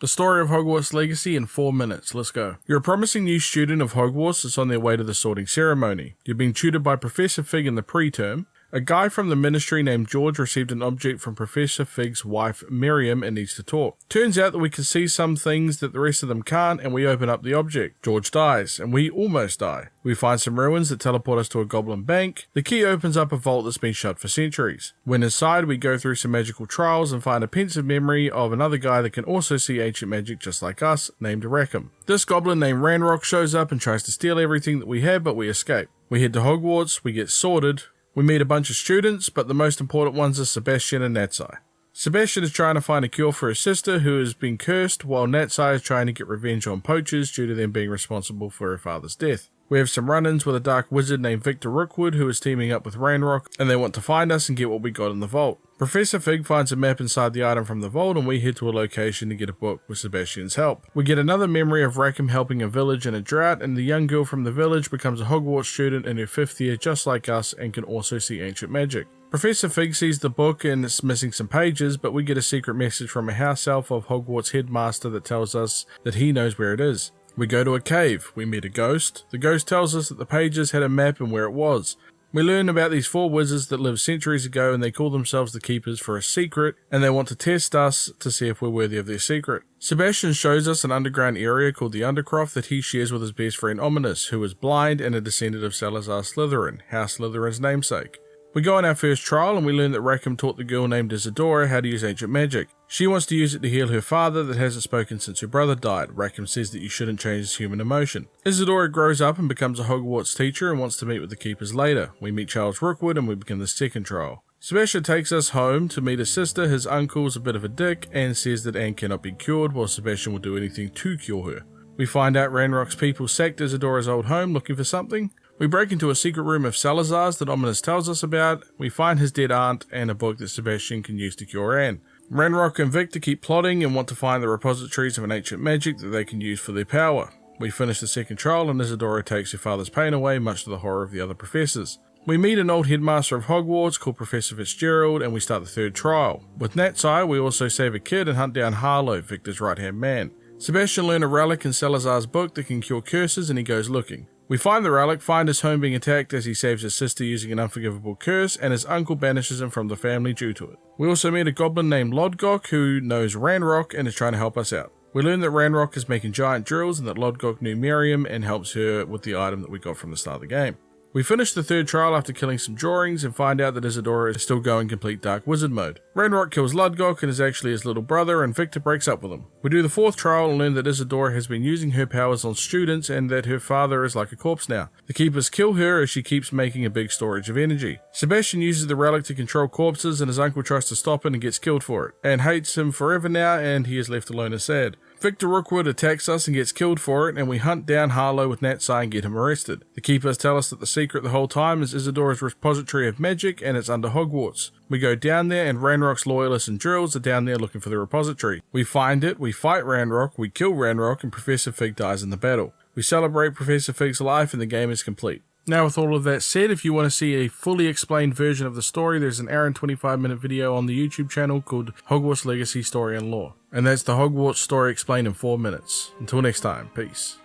The story of Hogwarts Legacy in 4 minutes. Let's go. You're a promising new student of Hogwarts that's on their way to the sorting ceremony. You're being tutored by Professor Fig in the preterm. A guy from the ministry named George received an object from Professor Fig's wife Miriam and needs to talk. Turns out that we can see some things that the rest of them can't, and we open up the object. George dies, and we almost die. We find some ruins that teleport us to a goblin bank. The key opens up a vault that's been shut for centuries. When inside, we go through some magical trials and find a pensive memory of another guy that can also see ancient magic just like us, named Rackham. This goblin named Ranrock shows up and tries to steal everything that we have, but we escape. We head to Hogwarts, we get sorted. We meet a bunch of students, but the most important ones are Sebastian and Natsai. Sebastian is trying to find a cure for his sister who has been cursed, while Natsai is trying to get revenge on poachers due to them being responsible for her father's death. We have some run-ins with a dark wizard named Victor Rookwood who is teaming up with Ranrock, and they want to find us and get what we got in the vault. Professor Fig finds a map inside the item from the vault, and we head to a location to get a book with Sebastian's help. We get another memory of Rackham helping a village in a drought, and the young girl from the village becomes a Hogwarts student in her 5th year just like us and can also see ancient magic. Professor Fig sees the book and it's missing some pages, but we get a secret message from a house elf of Hogwarts headmaster that tells us that he knows where it is. We go to a cave, we meet a ghost. The ghost tells us that the pages had a map and where it was. We learn about these 4 wizards that lived centuries ago and they call themselves the Keepers for a secret, and they want to test us to see if we're worthy of their secret. Sebastian shows us an underground area called the Undercroft that he shares with his best friend Ominous, who is blind and a descendant of Salazar Slytherin, House Slytherin's namesake. We go on our first trial and we learn that Rackham taught the girl named Isadora how to use ancient magic. She wants to use it to heal her father that hasn't spoken since her brother died. Rackham says that you shouldn't change his human emotion. Isadora grows up and becomes a Hogwarts teacher and wants to meet with the Keepers later. We meet Charles Rookwood and we begin the second trial. Sebastian takes us home to meet his sister. His uncle's a bit of a dick and says that Anne cannot be cured, while Sebastian will do anything to cure her. We find out Ranrock's people sacked Isadora's old home looking for something. We break into a secret room of Salazar's that Ominous tells us about. We find his dead aunt and a book that Sebastian can use to cure Anne. Ranrock and Victor keep plotting and want to find the repositories of an ancient magic that they can use for their power. We finish the second trial and Isadora takes her father's pain away, much to the horror of the other professors. We meet an old headmaster of Hogwarts called Professor Fitzgerald and we start the third trial. With Natsai, we also save a kid and hunt down Harlow, Victor's right-hand man. Sebastian learns a relic in Salazar's book that can cure curses and he goes looking. We find the relic, find his home being attacked as he saves his sister using an unforgivable curse, and his uncle banishes him from the family due to it. We also meet a goblin named Lodgok who knows Ranrock and is trying to help us out. We learn that Ranrock is making giant drills and that Lodgok knew Miriam and helps her with the item that we got from the start of the game. We finish the third trial after killing some drawings and find out that Isadora is still going complete Dark Wizard mode. Ranrock kills Lodgok and is actually his little brother, and Victor breaks up with him. We do the fourth trial and learn that Isadora has been using her powers on students and that her father is like a corpse now. The Keepers kill her as she keeps making a big storage of energy. Sebastian uses the relic to control corpses and his uncle tries to stop it and gets killed for it. Anne hates him forever now and he is left alone and sad. Victor Rookwood attacks us and gets killed for it, and we hunt down Harlow with Natsai and get him arrested. The Keepers tell us that the secret the whole time is Isadora's repository of magic and it's under Hogwarts. We go down there and Ranrock's loyalists and drills are down there looking for the repository. We find it, we fight Ranrock, we kill Ranrock, and Professor Fig dies in the battle. We celebrate Professor Fig's life and the game is complete. Now with all of that said, if you want to see a fully explained version of the story, there's an hour and 25-minute video on the YouTube channel called Hogwarts Legacy Story and Lore. And that's the Hogwarts story explained in 4 minutes. Until next time, peace.